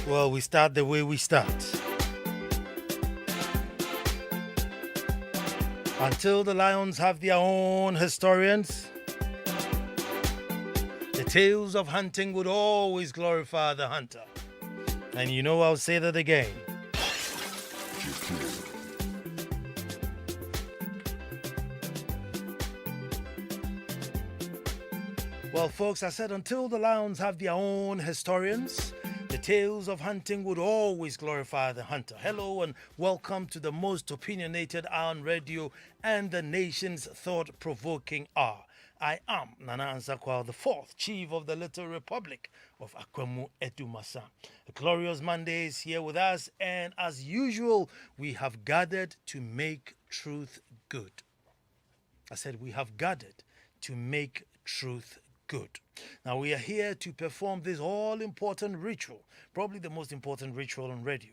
Well, we start the way we start. Until the lions have their own historians, the tales of hunting would always glorify the hunter. And you know, I'll say that again. Well, folks, I said until the lions have their own historians, the tales of hunting would always glorify the hunter. Hello and welcome to the most opinionated hour on radio and the nation's thought-provoking hour. I am Nana Ansah Kwao IV, Chief of the Little Republic of Akwemu Edumasa. A glorious Monday is here with us, and as usual, we have gathered to make truth good. I said we have gathered to make truth good. Now we are here to perform this all-important ritual, probably the most important ritual on radio.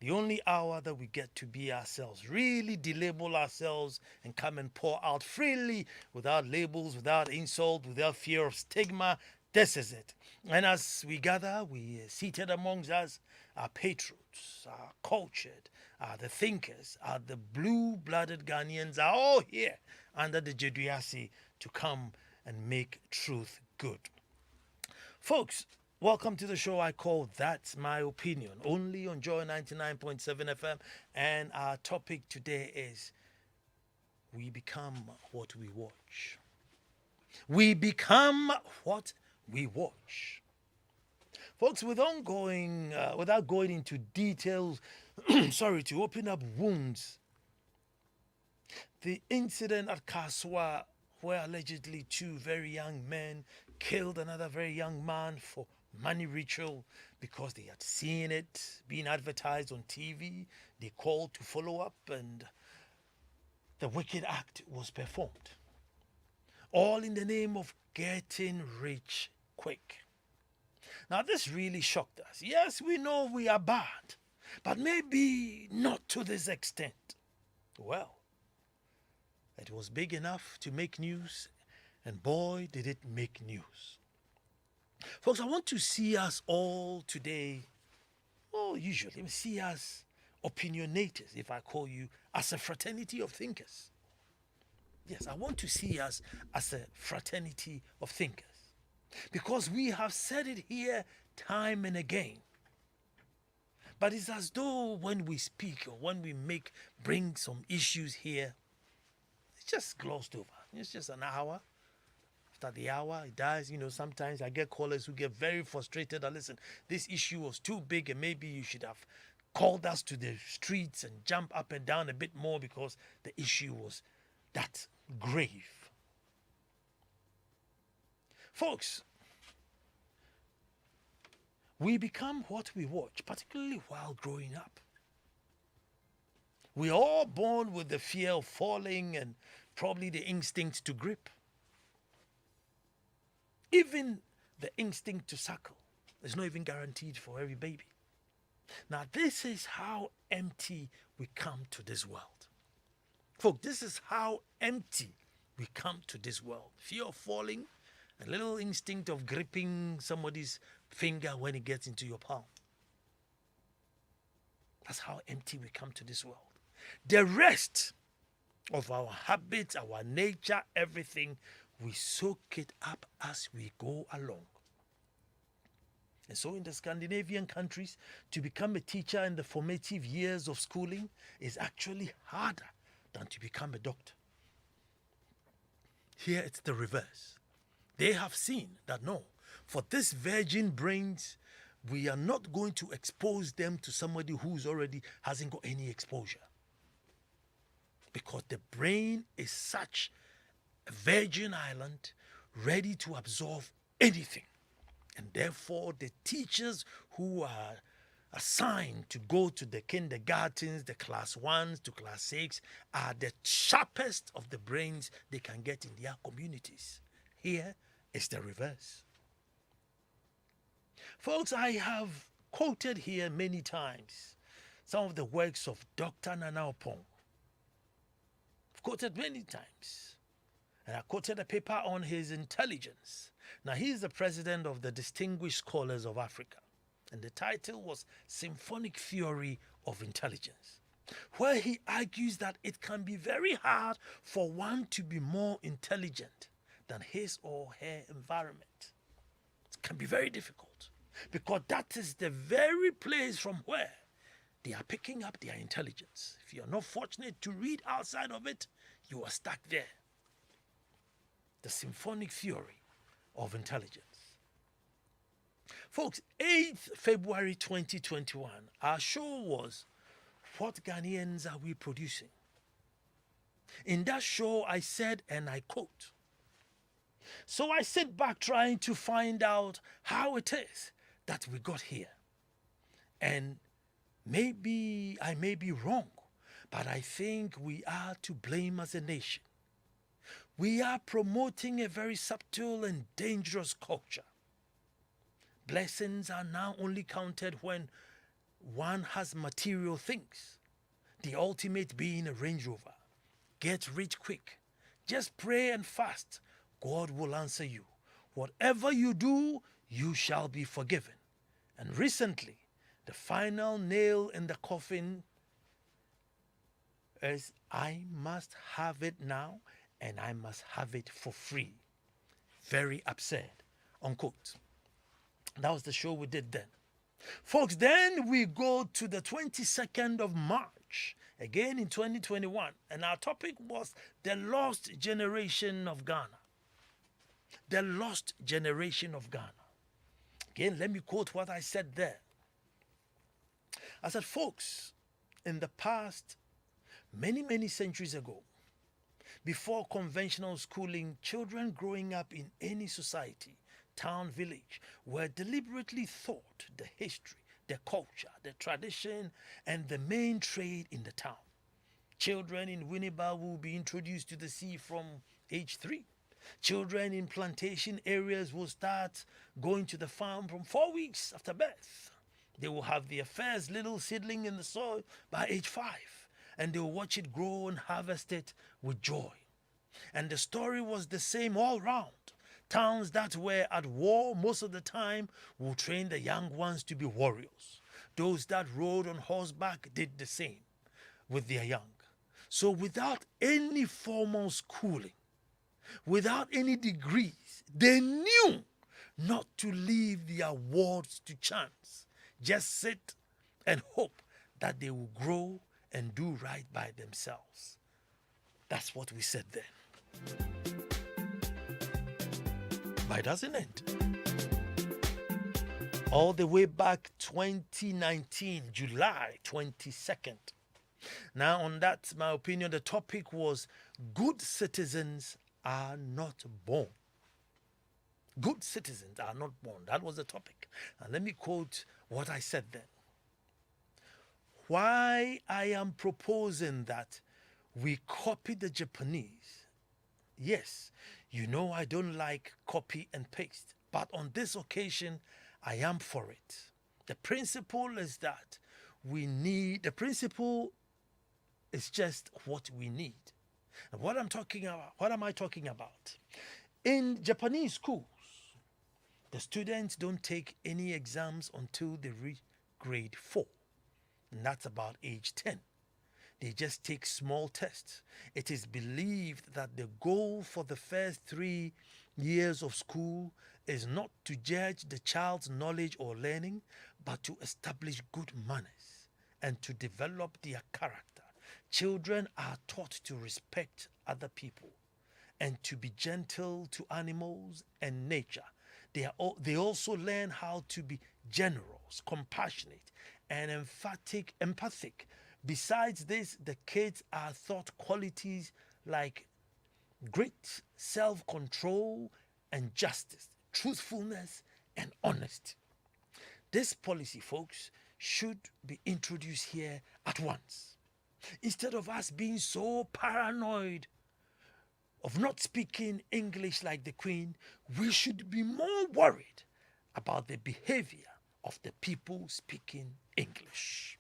The only hour that we get to be ourselves, really delabel ourselves and come and pour out freely without labels, without insult, without fear of stigma. This is it. And as we gather, we are seated amongst us, our patriots, our cultured, the thinkers, the blue-blooded Ghanaians are all here under the Jeduyasi to come and make truth good. Folks, welcome to the show I call That's My Opinion, only on Joy 99.7 FM. And our topic today is we become what we watch. We become what we watch. Folks, without going into details, to open up wounds, the incident at Kaswa where allegedly two very young men killed another very young man for money ritual because they had seen it being advertised on TV. They called to follow up and the wicked act was performed. All in the name of getting rich quick. Now this really shocked us. Yes, we know we are bad, but maybe not to this extent. Well, it was big enough to make news, and boy, did it make news. Folks, I want to see us all today, usually see us opinionators, if I call you, as a fraternity of thinkers. Yes, I want to see us as a fraternity of thinkers. Because we have said it here time and again. But it's as though when we speak or when we bring some issues here, just glossed over. It's just an hour. After the hour, it dies. Sometimes I get callers who get very frustrated. And listen, this issue was too big and maybe you should have called us to the streets and jump up and down a bit more because the issue was that grave. Folks, we become what we watch, particularly while growing up. We're all born with the fear of falling and probably the instinct to grip. Even the instinct to suckle is not even guaranteed for every baby. Now, this is how empty we come to this world. Folks, this is how empty we come to this world. Fear of falling, a little instinct of gripping somebody's finger when it gets into your palm. That's how empty we come to this world. The rest of our habits, our nature, everything, we soak it up as we go along. And so in the Scandinavian countries, to become a teacher in the formative years of schooling is actually harder than to become a doctor. Here it's the reverse. They have seen that no, for these virgin brains, we are not going to expose them to somebody who's already hasn't got any exposure. Because the brain is such a virgin island ready to absorb anything. And therefore, the teachers who are assigned to go to the kindergartens, the class 1s to class 6, are the sharpest of the brains they can get in their communities. Here is the reverse. Folks, I have quoted here many times some of the works of Dr. Nana Ansah. I've quoted many times. And I quoted a paper on his intelligence. Now, he's the president of the Distinguished Scholars of Africa. And the title was Symphonic Theory of Intelligence, where he argues that it can be very hard for one to be more intelligent than his or her environment. It can be very difficult because that is the very place from where they are picking up their intelligence. If you are not fortunate to read outside of it, you are stuck there. The symphonic theory of intelligence. Folks, 8th February 2021, our show was What Ghanaians Are We Producing? In that show, I said, and I quote, "So I sit back trying to find out how it is that we got here. And maybe I may be wrong, but I think we are to blame as a nation. We are promoting a very subtle and dangerous culture. Blessings are now only counted when one has material things, the ultimate being a Range Rover. Get rich quick. Just pray and fast. God will answer you. Whatever you do, you shall be forgiven." And recently, the final nail in the coffin is, "I must have it now, and I must have it for free." Very absurd, unquote. That was the show we did then. Folks, then we go to the 22nd of March, again in 2021, and our topic was the lost generation of Ghana. The lost generation of Ghana. Again, let me quote what I said there. I said, folks, in the past, many centuries ago, before conventional schooling, children growing up in any society, town, village, were deliberately taught the history, the culture, the tradition, and the main trade in the town. Children in Winneba will be introduced to the sea from age 3. Children in plantation areas will start going to the farm from 4 weeks after birth. They will have their first little seedling in the soil by age 5, and they will watch it grow and harvest it with joy. And the story was the same all round. Towns that were at war most of the time will train the young ones to be warriors. Those that rode on horseback did the same with their young. So without any formal schooling, without any degrees, they knew not to leave their wards to chance. Just sit and hope that they will grow and do right by themselves. That's what we said then. But it doesn't end. All the way back 2019, July 22nd. Now on that, my opinion, the topic was good citizens are not born. Good citizens are not born. That was the topic. And let me quote what I said then. Why I am proposing that we copy the Japanese. Yes, you know I don't like copy and paste, but on this occasion, I am for it. The principle is that the principle is just what we need. And what am I talking about? In Japanese schools, the students don't take any exams until they reach grade 4. And that's about age 10. They just take small tests. It is believed that the goal for the first 3 years of school is not to judge the child's knowledge or learning, but to establish good manners and to develop their character. Children are taught to respect other people and to be gentle to animals and nature. They also learn how to be generous, compassionate, and empathic. Besides this, the kids are taught qualities like great self-control and justice, truthfulness and honesty. This policy, folks, should be introduced here at once. Instead of us being so paranoid of not speaking English like the Queen, we should be more worried about the behavior of the people speaking English.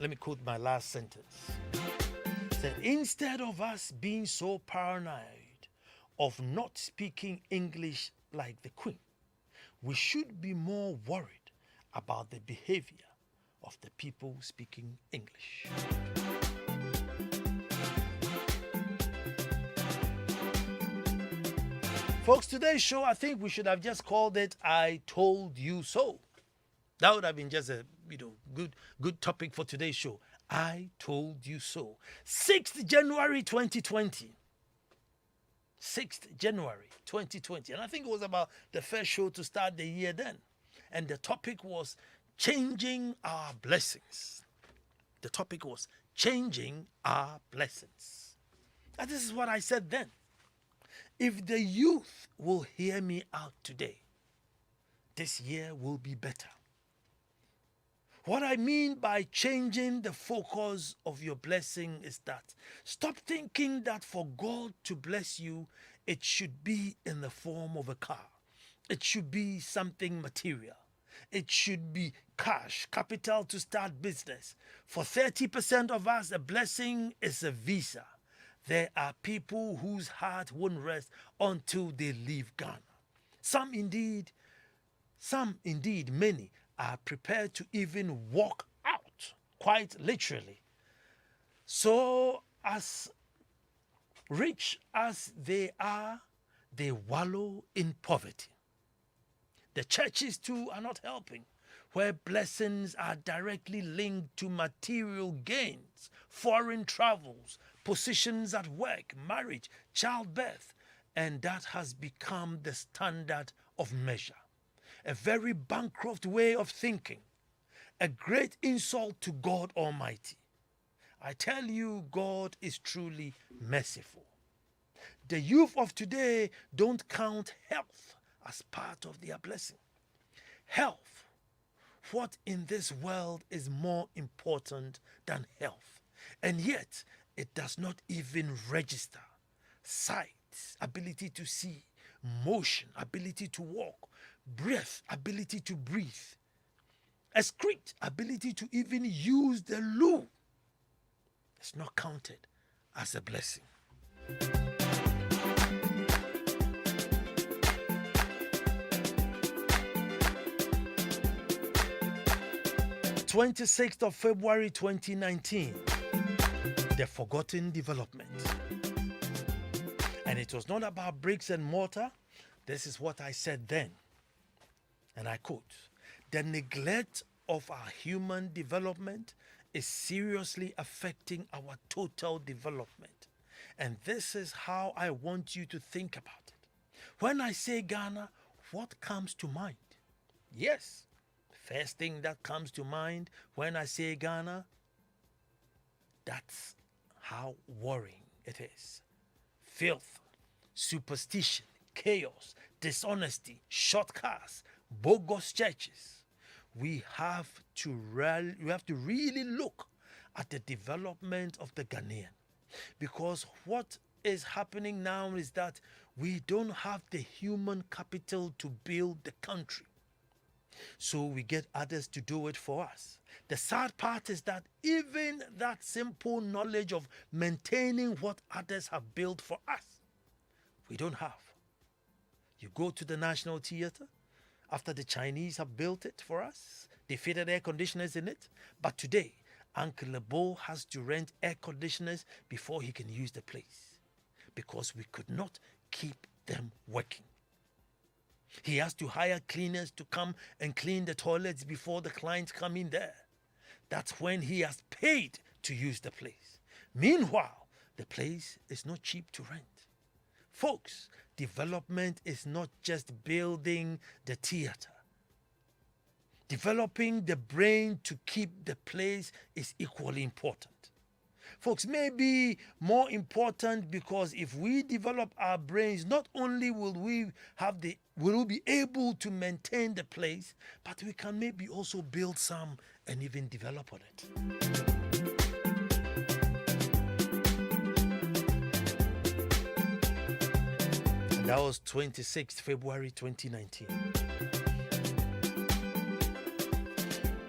Let me quote my last sentence. Said, instead of us being so paranoid of not speaking English like the Queen, we should be more worried about the behavior of the people speaking English. Folks, today's show, I think we should have just called it I Told You So. That would have been just a good topic for today's show. I Told You So. 6th January 2020. 6th January 2020. And I think it was about the first show to start the year then. And the topic was changing our blessings. The topic was changing our blessings. And this is what I said then. If the youth will hear me out today, this year will be better. What I mean by changing the focus of your blessing is that stop thinking that for God to bless you, it should be in the form of a car. It should be something material. It should be cash, capital to start business. For 30% of us, a blessing is a visa. There are people whose heart won't rest until they leave Ghana. Some indeed, many are prepared to even walk out, quite literally. So as rich as they are, they wallow in poverty. The churches too are not helping, where blessings are directly linked to material gains, foreign travels, positions at work, marriage, childbirth, and that has become the standard of measure. A very bankrupt way of thinking, a great insult to God Almighty. I tell you, God is truly merciful. The youth of today don't count health as part of their blessing. Health. What in this world is more important than health? And yet, it does not even register. Sight, ability to see, motion, ability to walk, breath, ability to breathe, excrete, ability to even use the loo. It's not counted as a blessing. 26th of February 2019, the forgotten development. And it was not about bricks and mortar. This is what I said then. And I quote, the neglect of our human development is seriously affecting our total development. And this is how I want you to think about it. When I say Ghana, what comes to mind? Yes, first thing that comes to mind when I say Ghana, that's how worrying it is. Filth, superstition, chaos, dishonesty, shortcuts, bogus churches. We have to really look at the development of the Ghanaian, because what is happening now is that we don't have the human capital to build the country. So we get others to do it for us. The sad part is that even that simple knowledge of maintaining what others have built for us, we don't have. You go to the National Theatre, after the Chinese have built it for us, they fitted air conditioners in it. But today, Uncle Lebo has to rent air conditioners before he can use the place, because we could not keep them working. He has to hire cleaners to come and clean the toilets before the clients come in there. That's when he has paid to use the place. Meanwhile, the place is not cheap to rent. Folks, development is not just building the theater. Developing the brain to keep the place is equally important. Folks, maybe more important, because if we develop our brains, not only will we be able to maintain the place, but we can maybe also build some and even develop on it. And that was 26th February 2019.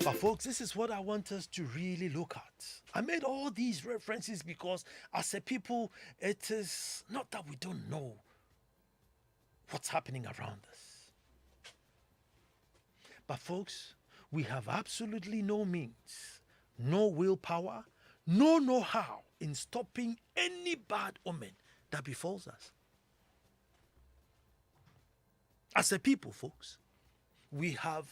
But folks, this is what I want us to really look at. I made all these references because as a people, it is not that we don't know what's happening around us. But folks, we have absolutely no means, no willpower, no know-how in stopping any bad omen that befalls us. As a people, folks, we have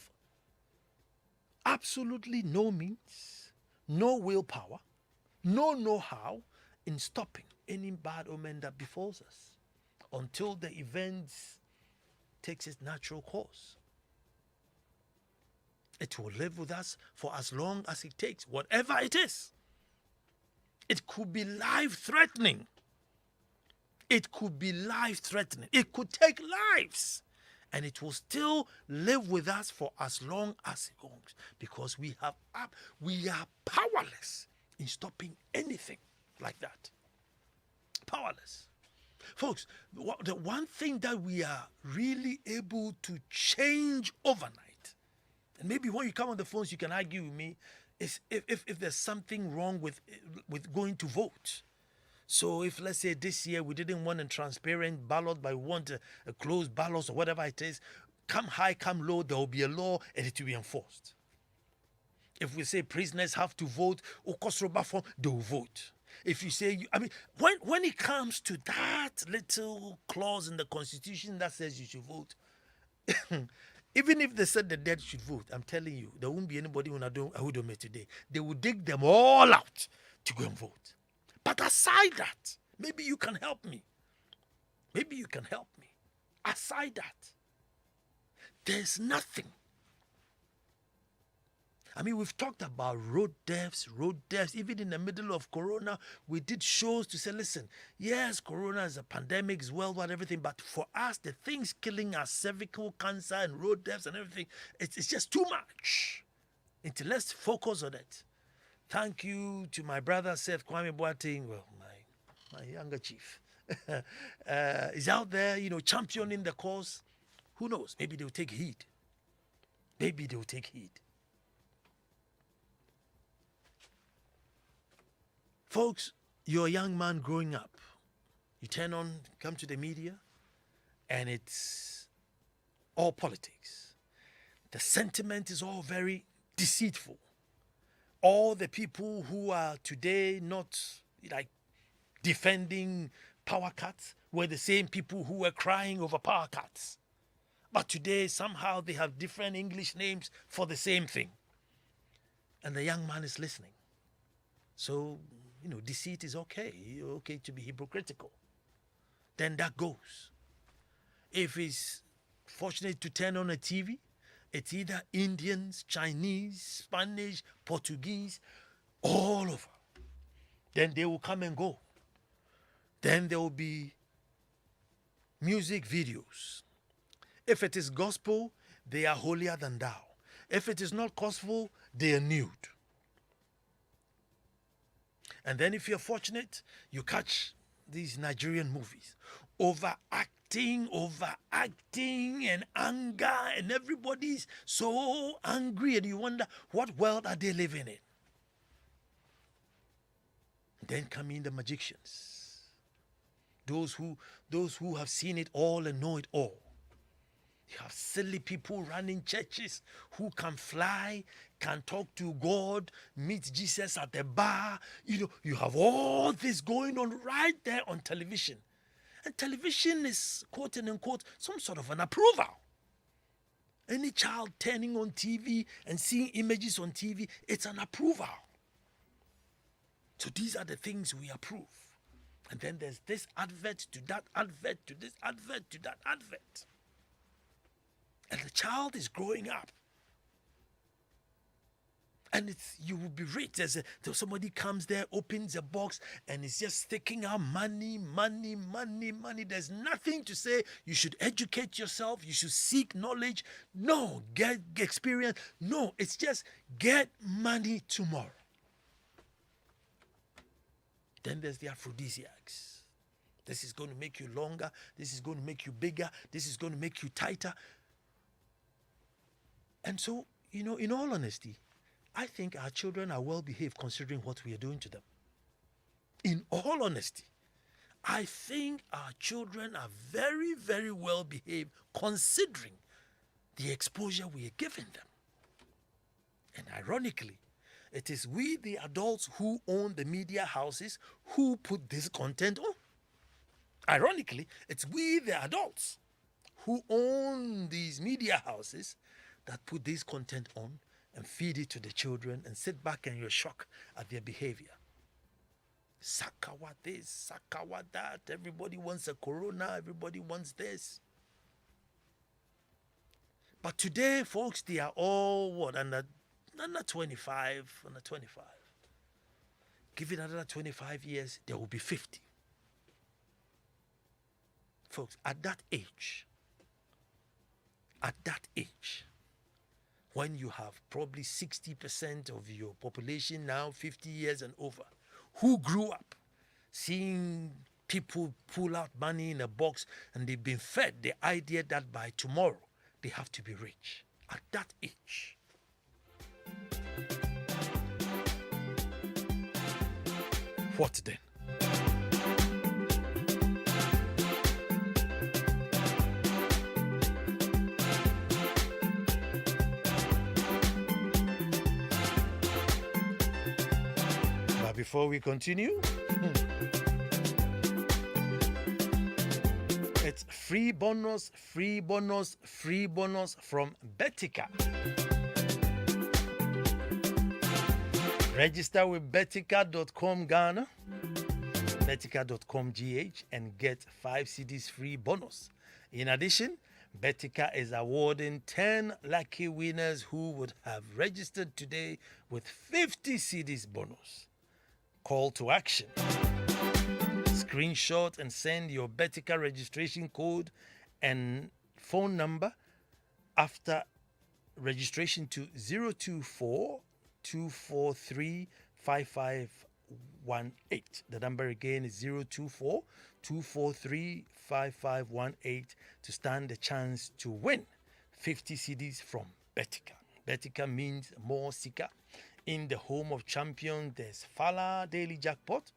absolutely no means, no willpower, no know-how in stopping any bad omen that befalls us until the events takes its natural course. It will live with us for as long as it takes, whatever it is. It could be life-threatening. It could be life-threatening. It could take lives. And it will still live with us for as long as it goes, because we are powerless in stopping anything like that. Powerless. Folks, the one thing that we are really able to change overnight, and maybe when you come on the phones you can argue with me, is if there's something wrong with going to vote. So if, let's say, this year we didn't want a transparent ballot, but we want a closed ballot or whatever it is, come high, come low, there will be a law and it will be enforced. If we say prisoners have to vote, they will vote. If you say, when it comes to that little clause in the Constitution that says you should vote, even if they said the dead should vote, I'm telling you, there won't be anybody who don't make today. They will dig them all out to go and vote. But aside that, maybe you can help me. Maybe you can help me. Aside that, there's nothing. We've talked about road deaths. Even in the middle of Corona, we did shows to say, listen, yes, Corona is a pandemic, it's worldwide, everything, but for us, the things killing us, cervical cancer and road deaths and everything, it's just too much. Let's focus on it. Thank you to my brother Seth Kwame IV, well, my younger chief. Is out there, championing the cause. Who knows? Maybe they'll take heed. Folks, you're a young man growing up. You come to the media, and it's all politics. The sentiment is all very deceitful. All the people who are today not defending power cuts were the same people who were crying over power cuts. But today, somehow, they have different English names for the same thing. And the young man is listening. So, deceit is okay. You're okay to be hypocritical. Then that goes. If he's fortunate to turn on a TV, it's either Indians, Chinese, Spanish, Portuguese, all over. Then they will come and go. Then there will be music videos. If it is gospel, they are holier than thou. If it is not gospel, they are nude. And then if you're fortunate, you catch these Nigerian movies. Overacting and anger, and everybody's so angry, and you wonder, what world are they living in? Then come in the magicians. Those who have seen it all and know it all. You have silly people running churches who can fly, can talk to God, meet Jesus at the bar. You have all this going on right there on television. And television is, quote and unquote, some sort of an approval. Any child turning on TV and seeing images on TV, it's an approval. So these are the things we approve. And then there's this advert to that advert to this advert to that advert. And the child is growing up. And you will be rich. Somebody comes there, opens a box, and it's just taking out money. There's nothing to say you should educate yourself, you should seek knowledge. No, get experience. No, it's just get money tomorrow. Then there's the aphrodisiacs. This is going to make you longer. This is going to make you bigger. This is going to make you tighter. And so, in all honesty, I think our children are well behaved considering what we are doing to them. In all honesty, I think our children are very, very well behaved considering the exposure we are giving them. And ironically, it is we, the adults who own the media houses, who put this content on. Ironically, it's we, the adults who own these media houses, that put this content on and feed it to the children and sit back and you're shocked at their behavior. Sakawa this, Sakawa that. Everybody wants a corona. Everybody wants this. But today, folks, they are all what? Under 25. Under 25. Give it another 25 years, there will be 50. Folks, at that age, when you have probably 60% of your population now 50 years and over, who grew up seeing people pull out money in a box and they've been fed the idea that by tomorrow they have to be rich. At that age. What then? Before we continue, it's free bonus from Betika. Register with betika.com Ghana, betika.com GH, and get 5 CDs free bonus. In addition, Betika is awarding 10 lucky winners who would have registered today with 50 CDs bonus. Call to action. Screenshot and send your Betika registration code and phone number after registration to 024-243-5518. The number again is 024-243-5518 to stand a chance to win 50 CDs from Betika. Betika means more seeker. In the home of champions, there's Fala Daily Jackpot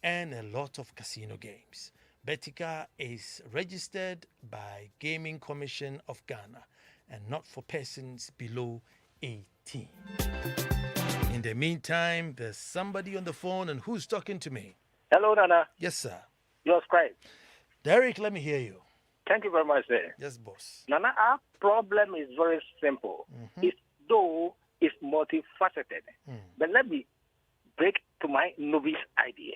and a lot of casino games. Betika is registered by Gaming Commission of Ghana and not for persons below 18. In the meantime, there's somebody on the phone, and who's talking to me? Hello, Nana. Yes, sir. Yours Christ. Derek, let me hear you. Thank you very much, sir. Yes, boss. Nana, our problem is very simple. It's though it's multifaceted. But let me break to my novice idea.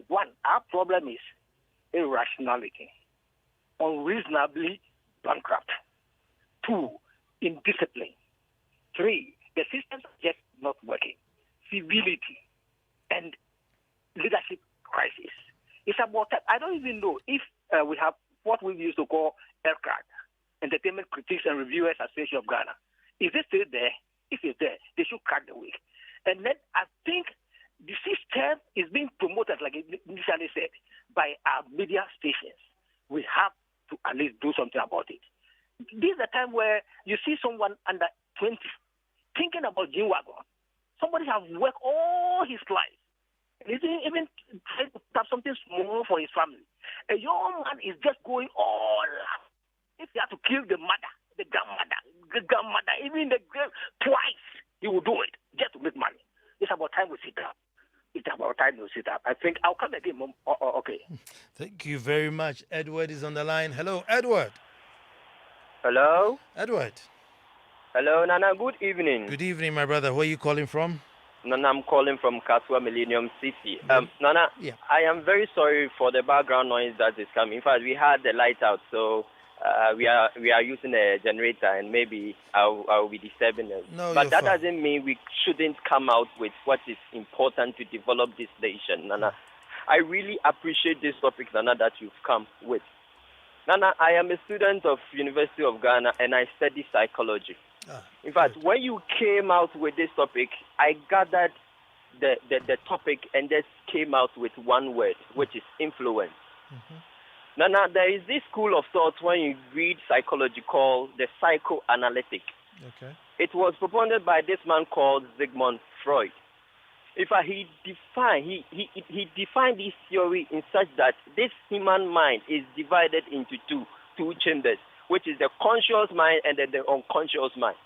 One, our problem is irrationality, unreasonably bankrupt. Two, indiscipline. Three, the systems are just not working. Civility and leadership crisis. It's about that. I don't even know if we have what we used to call ERCAD, Entertainment Critics and Reviewers Association of Ghana. Is it still there? If it's there, they should crack the whip. And then I think the system is being promoted, like initially said, by our media stations. We have to at least do something about it. This is a time where you see someone under 20 thinking about G-Wagon. Somebody has worked all his life. He's even trying to have something small for his family. A young man is just going all out. If he had to kill the mother, the grandmother, even the girl twice, he will do it just to make money. It's about time we sit down. I think I'll come again, Mom. Okay. Thank you very much. Edward is on the line. Hello, Edward. Hello? Edward. Hello, Nana. Good evening. Good evening, my brother. Where are you calling from? Nana, I'm calling from Kaswa Millennium City. Nana, yeah. I am very sorry for the background noise that is coming. In fact, we had the light out, so we are using a generator, and maybe I'll be disturbing them. No, but that fine. doesn't mean we shouldn't come out with what is important to develop this nation, Nana. I really appreciate this topic, Nana, that you've come with. Nana, I am a student of University of Ghana, and I study psychology. In fact, good. when you came out with this topic, I gathered the topic and just came out with one word, which is influence. Nana, there is this school of thought when you read psychology called the psychoanalytic. Okay. It was propounded by this man called Sigmund Freud. In fact, he defined this theory in such that this human mind is divided into two chambers, which is the conscious mind and then the unconscious mind.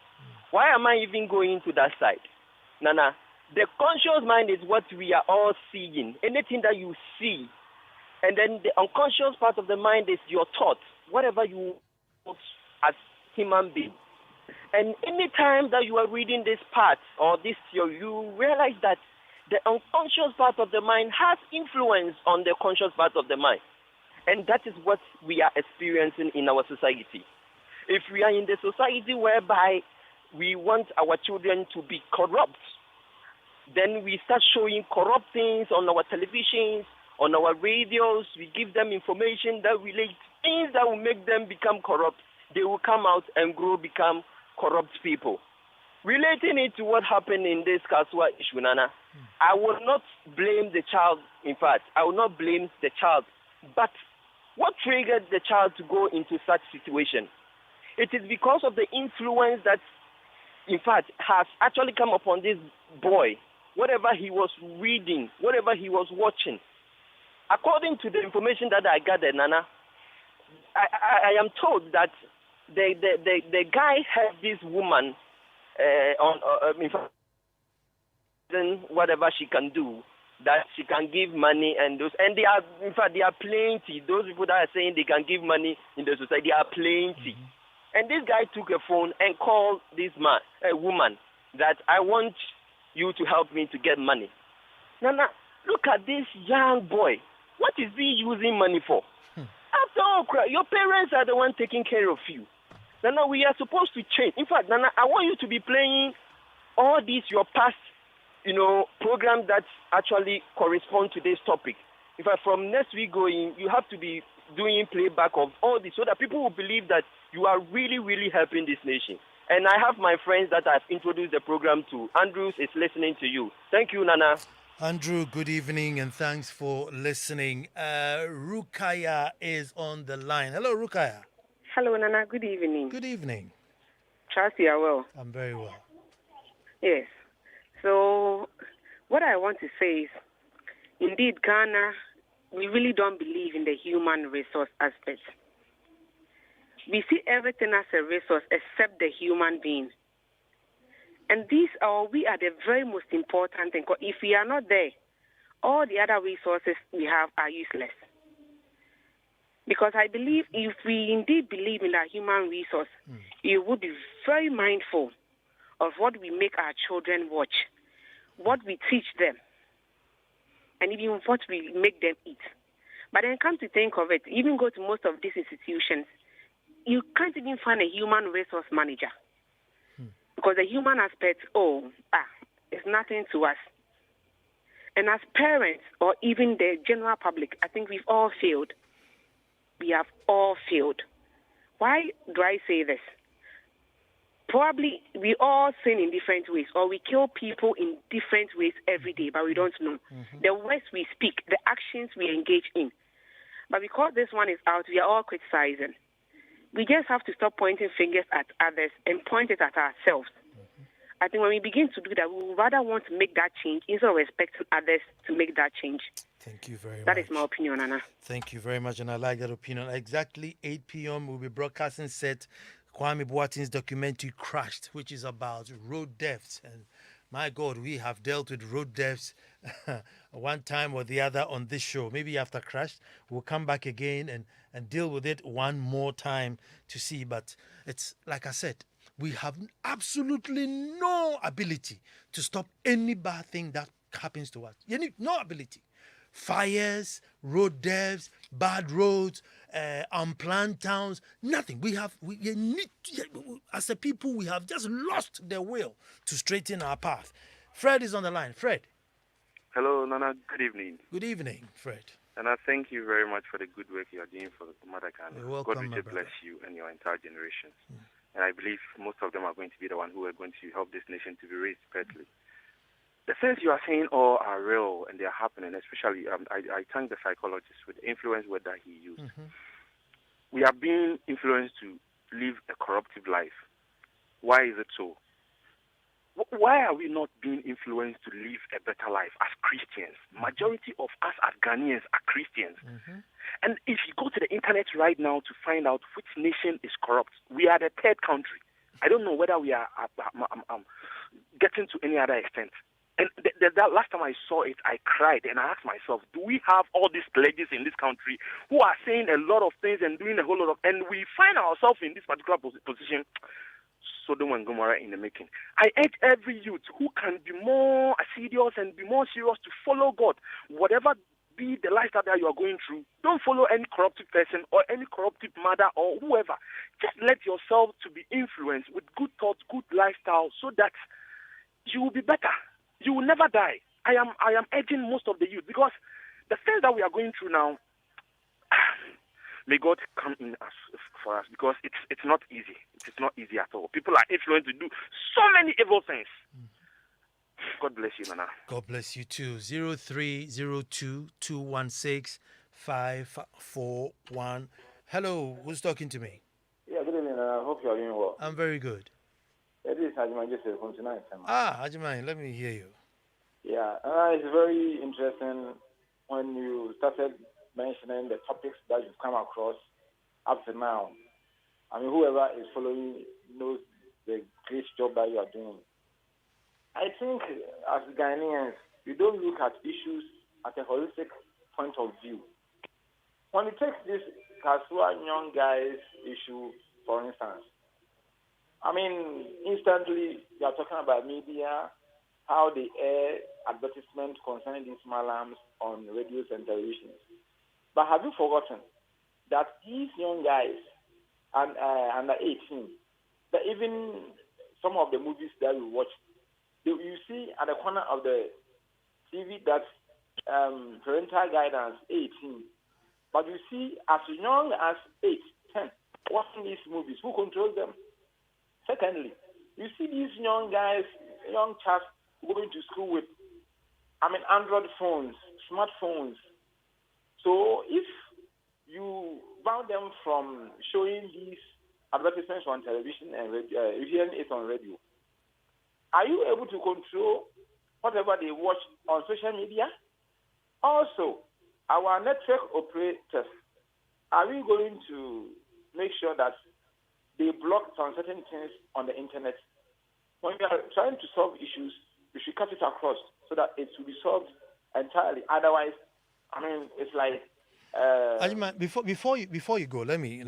Why am I even going to that side? Nana, the conscious mind is what we are all seeing, anything that you see. And then the unconscious part of the mind is your thoughts, whatever you want as human being. And any time that you are reading this part or this theory, you realize that the unconscious part of the mind has influence on the conscious part of the mind. And that is what we are experiencing in our society. If we are in the society whereby we want our children to be corrupt, then we start showing corrupt things on our televisions, on our radios. We give them information that relates things that will make them become corrupt. They will come out and become corrupt people. Relating it to what happened in this Kasua issue, Nana, I will not blame the child. In fact, I will not blame the child. But what triggered the child to go into such situation? It is because of the influence that, in fact, has actually come upon this boy. Whatever he was reading, whatever he was watching. According to the information that I gathered, Nana, I am told that the guy had this woman in fact, whatever she can do, that she can give money and they are, in fact, they are plenty. Those people that are saying they can give money in the society, they are plenty. And this guy took a phone and called this woman that I want you to help me to get money. Nana, look at this young boy. What is he using money for? After all, your parents are the one taking care of you. Nana, we are supposed to change. In fact, Nana, I want you to be playing all these, your past, programs that actually correspond to this topic. In fact, from next week going, you have to be doing playback of all this so that people will believe that you are really, really helping this nation. And I have my friends that I've introduced the program to. Andrews is listening to you. Thank you, Nana. Andrew, good evening and thanks for listening. Rukaya is on the line. Hello, Rukaya. Hello, Nana. Good evening. Good evening. Trust you are well. I'm very well. Yes. So, what I want to say is, indeed, Ghana, we really don't believe in the human resource aspect. We see everything as a resource except the human being. And we are the very most important thing. If we are not there, all the other resources we have are useless. Because I believe if we indeed believe in our human resource, we would be very mindful of what we make our children watch, what we teach them, and even what we make them eat. But then come to think of it, even go to most of these institutions, you can't even find a human resource manager. Because the human aspect, is nothing to us. And as parents, or even the general public, I think we've all failed. We have all failed. Why do I say this? Probably we all sin in different ways, or we kill people in different ways every day, but we don't know. The words we speak, the actions we engage in. But because this one is out, we are all criticizing. We just have to stop pointing fingers at others and point it at ourselves. I think when we begin to do that, we would rather want to make that change instead of expecting others to make that change. Thank you very much. That is my opinion, Anna. Thank you very much, and I like that opinion. Exactly 8 p.m. we'll be broadcasting set Kwame Boateng's documentary Crashed, which is about road deaths. And my God, we have dealt with road deaths one time or the other on this show. Maybe after Crashed, we'll come back again and deal with it one more time to see. But it's like I said, we have absolutely no ability to stop any bad thing that happens to us. No ability. Fires, road deaths, bad roads, unplanned towns, nothing. As a people, we have just lost the will to straighten our path. Fred is on the line. Fred. Hello, Nana. Good evening. Good evening, Fred. And I thank you very much for the good work you are doing for the Mother Ghana. You're welcome, God will bless you and your entire generation. And I believe most of them are going to be the one who are going to help this nation to be raised correctly. The things you are saying all are real and they are happening, especially I thank the psychologist with the influence word that he used. We are being influenced to live a corruptive life. Why is it so? Why are we not being influenced to live a better life as Christians? Majority of us as Ghanaians are Christians. And if you go to the internet right now to find out which nation is corrupt, we are the third country. I don't know whether we are getting to any other extent. And that last time I saw it, I cried and I asked myself, do we have all these pledges in this country who are saying a lot of things and doing a whole lot of, and we find ourselves in this particular position, Sodom and Gomorrah in the making. I urge every youth who can be more assiduous and be more serious to follow God, whatever be the lifestyle that you are going through. Don't follow any corruptive person or any corruptive mother or whoever. Just let yourself to be influenced with good thoughts, good lifestyle, so that you will be better. You will never die. I am urging most of the youth, because the things that we are going through now, may God come in for us, because it's not easy. It's not easy at all. People are influenced to do so many evil things. God bless you, Nana. God bless you too. 0302-216-541. Hello, who's talking to me? Yeah, good evening. I hope you are doing well. I'm very good. It is Hajima Joseph from tonight. Hajima, let me hear you. Yeah, it's very interesting when you started mentioning the topics that you've come across up to now. I mean, whoever is following knows the great job that you are doing. I think as Ghanaians, we don't look at issues at a holistic point of view. When you take this Kasua young guys issue, for instance, I mean, instantly you are talking about media, how they air advertisements concerning these malams on radios and televisions. But have you forgotten that these young guys under 18, that even some of the movies that we watch, you see at the corner of the TV that parental guidance 18, but you see as young as 8, 10 watching these movies. Who controls them? Secondly, you see these young guys, young chaps going to school with, Android phones, smartphones. So if you ban them from showing these advertisements on television and radio, hearing it on radio, are you able to control whatever they watch on social media? Also, our network operators, are we going to make sure that they block some certain things on the internet? When we are trying to solve issues, we should cut it across so that it will be solved entirely. Otherwise, it's like. Ajima, before you go, let me.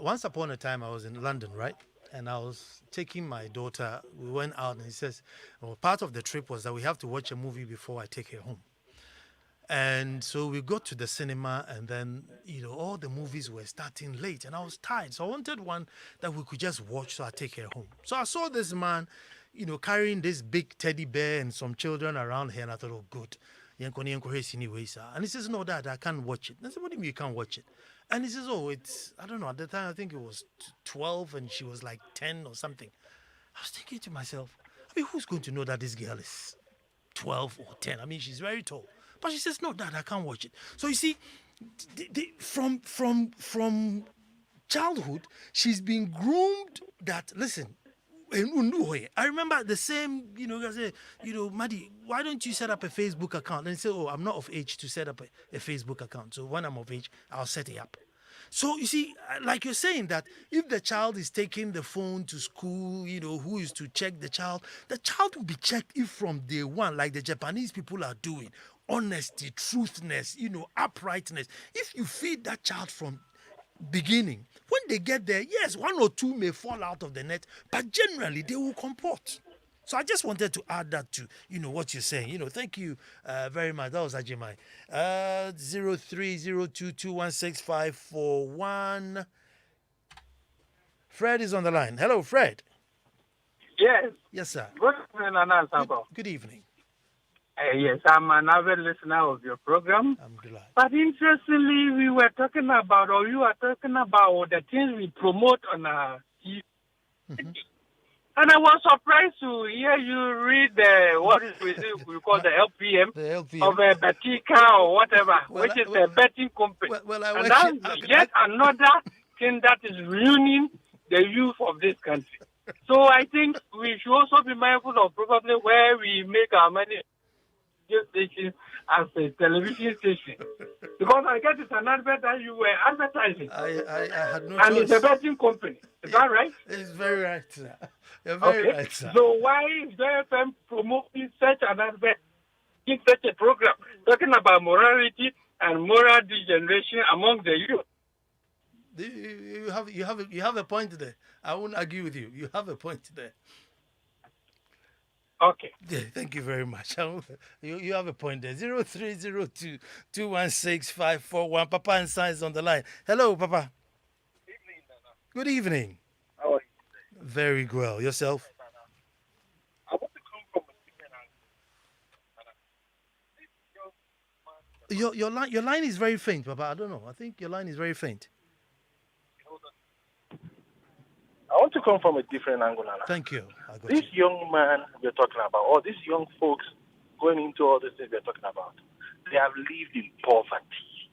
Once upon a time, I was in London, right? And I was taking my daughter. We went out, and he says, part of the trip was that we have to watch a movie before I take her home. And so we got to the cinema, and then, all the movies were starting late, and I was tired. So I wanted one that we could just watch, so I take her home. So I saw this man, carrying this big teddy bear and some children around here, and I thought, oh, good. And he says, no, Dad, I can't watch it. And I said, what do you mean you can't watch it? And he says, oh, it's, I don't know, at the time I think it was 12 and she was like 10 or something. I was thinking to myself, who's going to know that this girl is 12 or 10? She's very tall. But she says, no, Dad, I can't watch it. So you see, from childhood, she's been groomed that, listen, I remember the same, Madi, why don't you set up a Facebook account? And say, oh, I'm not of age to set up a Facebook account. So when I'm of age, I'll set it up. So you see, like you're saying that if the child is taking the phone to school, who is to check the child will be checked if from day one, like the Japanese people are doing, honesty, truthness, uprightness. If you feed that child from beginning, when they get there, yes, one or two may fall out of the net, but generally they will comport. So I just wanted to add that to what you're saying. Thank you very much. That was Ajimai. 0302216541. Fred is on the line. Hello, Fred. Yes. Yes, sir. Good evening, Nana Ansah Kwao. Good evening. Yes, I'm an avid listener of your program. I'm delighted. But interestingly, you are talking about the things we promote on our TV. Mm-hmm. And I was surprised to hear you read what is we call the LPM of a Batika or whatever, which is a betting company. And that's yet another thing that is ruining the youth of this country. So I think we should also also be mindful of probably where we make our money station as a television station. Because I guess it's an advert that you were advertising. I had no and choice. it's a betting company. Is that right? It's very right, sir. You're very right, sir. So why is JFM promoting such an advert in such a program talking about morality and moral degeneration among the youth? You have a point there. I won't argue with you. You have a point there. Okay. Yeah, thank you very much. You have a point there. 0302 216 541. Papa Ansah is on the line. Hello, Papa. Evening, Nana. Good evening. How are you? Very well. Yourself? I want to come from a different angle. Your line is very faint, Papa. I don't know. I think your line is very faint. I want to come from a different angle, Nana. Thank you. This young man we're talking about, or these young folks going into all these things we're talking about, they have lived in poverty.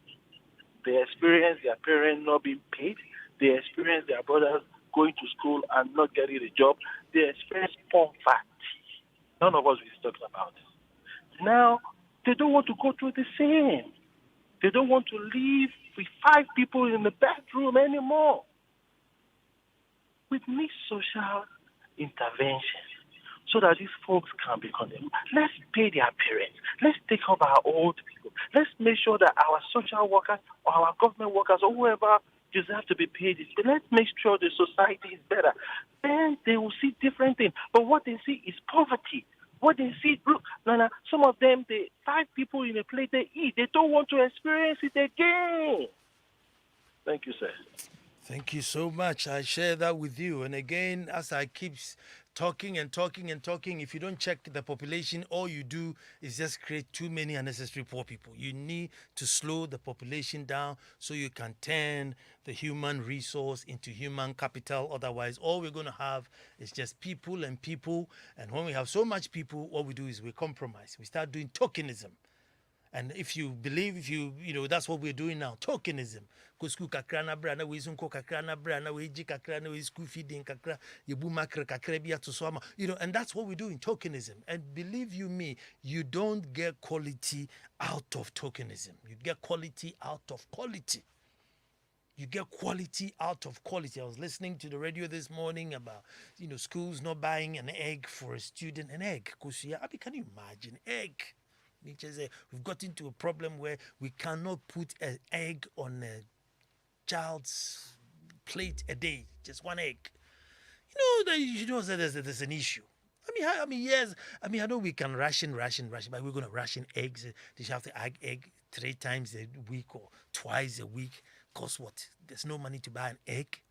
They experience their parents not being paid. They experience their brothers going to school and not getting a job. They experience poverty. None of us is talking about it. Now, they don't want to go through the same. They don't want to live with 5 people in the bedroom anymore. We need social intervention so that these folks can be condemned. Let's pay their parents. Let's take up our old people. Let's make sure that our social workers or our government workers or whoever deserve to be paid. Let's make sure the society is better. Then they will see different things. But what they see is poverty. What they see, look, Nana, some of them, 5 people in a plate they eat. They don't want to experience it again. Thank you, sir. Thank you so much. I share that with you. And again, as I keep talking, if you don't check the population, all you do is just create too many unnecessary poor people. You need to slow the population down so you can turn the human resource into human capital. Otherwise, all we're going to have is just people and people. And when we have so much people, what we do is we compromise. We start doing tokenism. And if you believe, that's what we're doing now, tokenism. School kakrana brana we sunko kakrana brana we ji kakrana we school feeding kakra yebu makre kakre bia to so and that's what we do in tokenism. And believe you me, you don't get quality out of tokenism. You get quality out of quality. You get quality out of quality. I was listening to the radio this morning about, schools not buying an egg for a student. An egg. Can you imagine? Egg. We've got into a problem where we cannot put an egg on a child's plate a day, just one egg. There's an issue. Yes. I know we can ration, but we're going to ration eggs. They should have to egg 3 times a week or twice a week. Because what? There's no money to buy an egg.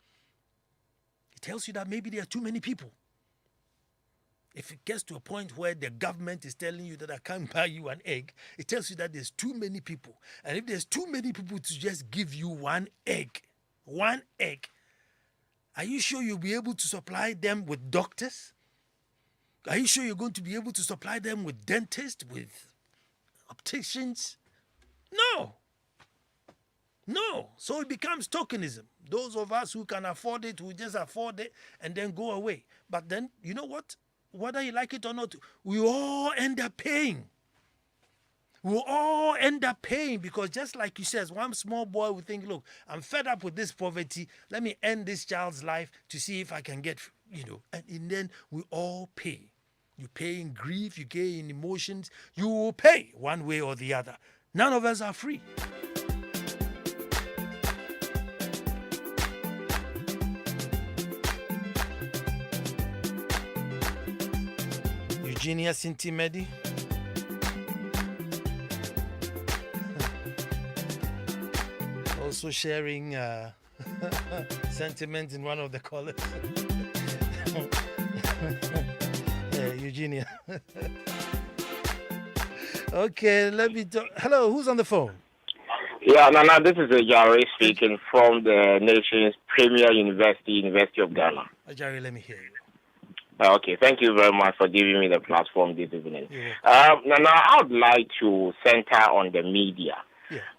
It tells you that maybe there are too many people. If it gets to a point where the government is telling you that I can't buy you an egg, it tells you that there's too many people. And if there's too many people to just give you one egg, are you sure you'll be able to supply them with doctors? Are you sure you're going to be able to supply them with dentists, with opticians? No. So it becomes tokenism. Those of us who can afford it will just afford it and then go away. But then, you know what? Whether you like it or not, we all end up paying. We'll all end up paying because just like you said, one small boy will think, look, I'm fed up with this poverty. Let me end this child's life to see if I can get, and then we all pay. You pay in grief, you pay in emotions. You will pay one way or the other. None of us are free. Eugenia Sintimedi. Also sharing sentiments in one of the callers. Eugenia. Okay, let me talk. Hello, who's on the phone? Yeah, Nana, this is Ajari speaking from the nation's premier university, University of Ghana. Ajari, let me hear you. Okay, thank you very much for giving me the platform this evening. Nana, I would like to center on the media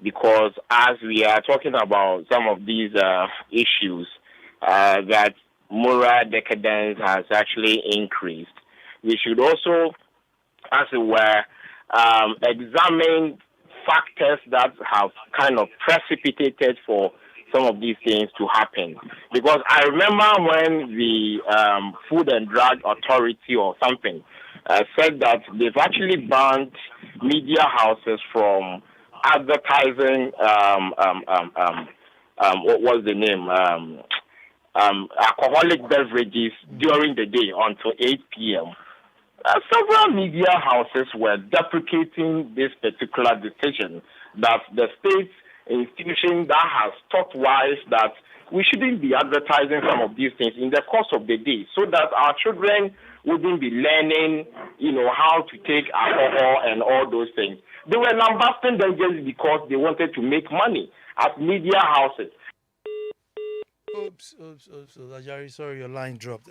because as we are talking about some of these issues, that moral decadence has actually increased. we should also, as it were, examine factors that have kind of precipitated for some of these things to happen. Because I remember when the Food and Drug Authority or something said that they've actually banned media houses from advertising, what was the name? Alcoholic beverages during the day until 8 p.m. Several media houses were deprecating this particular decision that the state institution that has thought wise that we shouldn't be advertising some of these things in the course of the day so that our children wouldn't be learning, how to take alcohol and all those things. They were lambasting them just because they wanted to make money as media houses. Oops. Ajari, sorry, your line dropped.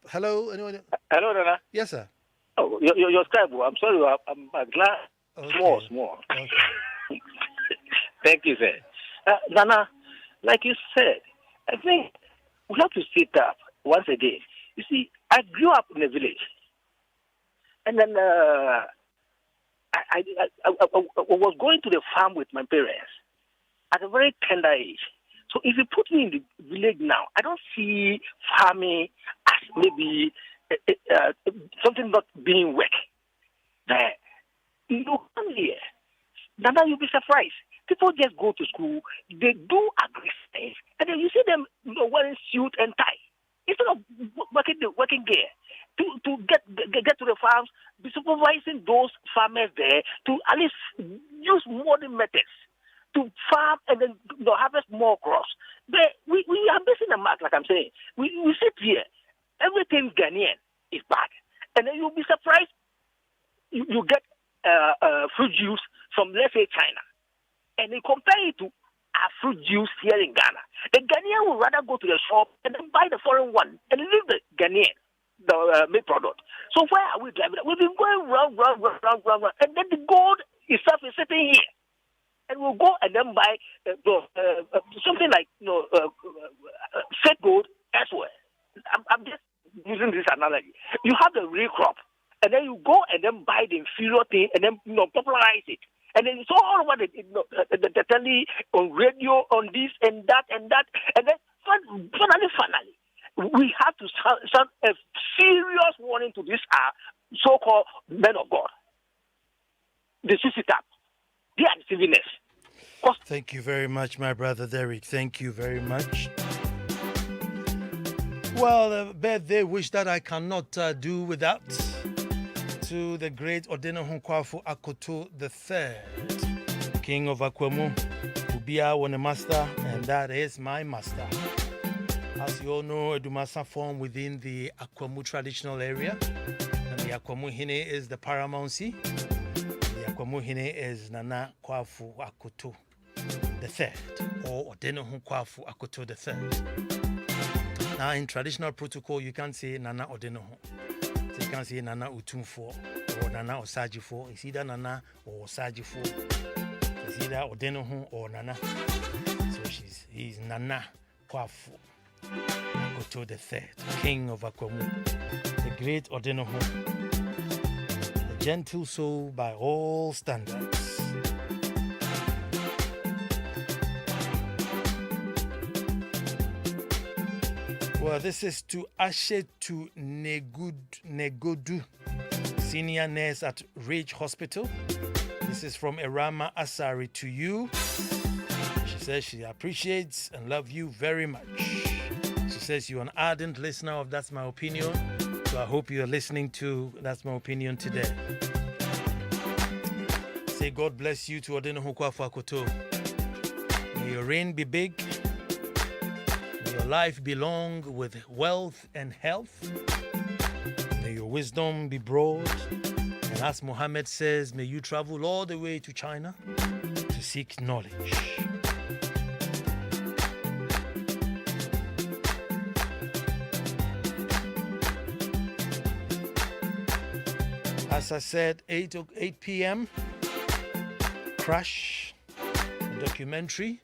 Hello, anyone? Hello, Nana. Yes, sir. Oh, your Skype. I'm sorry. I'm glad. Okay. Small. Okay. Thank you, sir. Nana, like you said, I think we have to sit up once again. You see, I grew up in a village, and then I was going to the farm with my parents at a very tender age. So if you put me in the village now, I don't see farming as maybe something not being work. There, you come here, Nana, you'll be surprised. People just go to school, they do agri things, and then you see them wearing suit and tie instead of working gear to get to the farms, be supervising those farmers there to at least use modern methods to farm and then harvest more crops. But we are missing the mark, like I'm saying. We sit here, everything Ghanaian is bad, and then you'll be surprised. You get fruit juice from, let's say, China, and they compare it to our fruit juice here in Ghana. The Ghanaian would rather go to the shop and then buy the foreign one and leave the Ghanaian, the made product. So where are we driving? We've been going round, and then the gold itself is sitting here. And we'll go and then buy something like fake gold elsewhere. I'm just using this analogy. You have the real crop, and then you go and then buy the inferior thing, and then popularize it, and then it's all over the telly, on radio, on this and that, and then finally, we have to sound a serious warning to these so-called men of God. They should sit up. They are deceiving us. Thank you very much, my brother Derek. Thank you very much. Well, a birthday wish that I cannot do without, to the great Nana Ansah Kwao IV, King of Akwamu, Ubia was a master, and that is my master. As you all know, Edumasa form within the Akwamu traditional area, and the Akwamu Hine is the paramountcy. The Akwamu Hine is Nana Kwao IV III, or Nana Ansah Kwao IV III. Now, in traditional protocol, you can't say Nana Odeneho. So you can't say Nana Utumfo or Nana Osajifo. It's either Nana or Osajifo. It's either Odeneho or Nana. So he's Nana Kwao IV III, King of Akwamu, the great Odeneho, a gentle soul by all standards. Well, this is to Ashetu Negodu, senior nurse at Ridge Hospital. This is from Erama Asari to you. She says she appreciates and loves you very much. She says you're an ardent listener of That's My Opinion. So I hope you're listening to That's My Opinion today. Say God bless you to Nana Ansah Kwao IV. May your reign be big. Your life be long with wealth and health. May your wisdom be broad. And as Muhammad says, may you travel all the way to China to seek knowledge. As I said, 8 p.m. Crash documentary.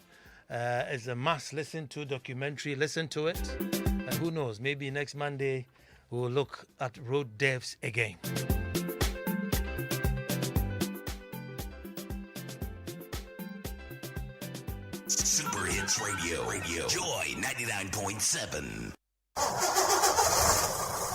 It's a must listen to documentary. Listen to it. And who knows, maybe next Monday we will look at road deaths again. Super Hits Radio. Joy 99.7.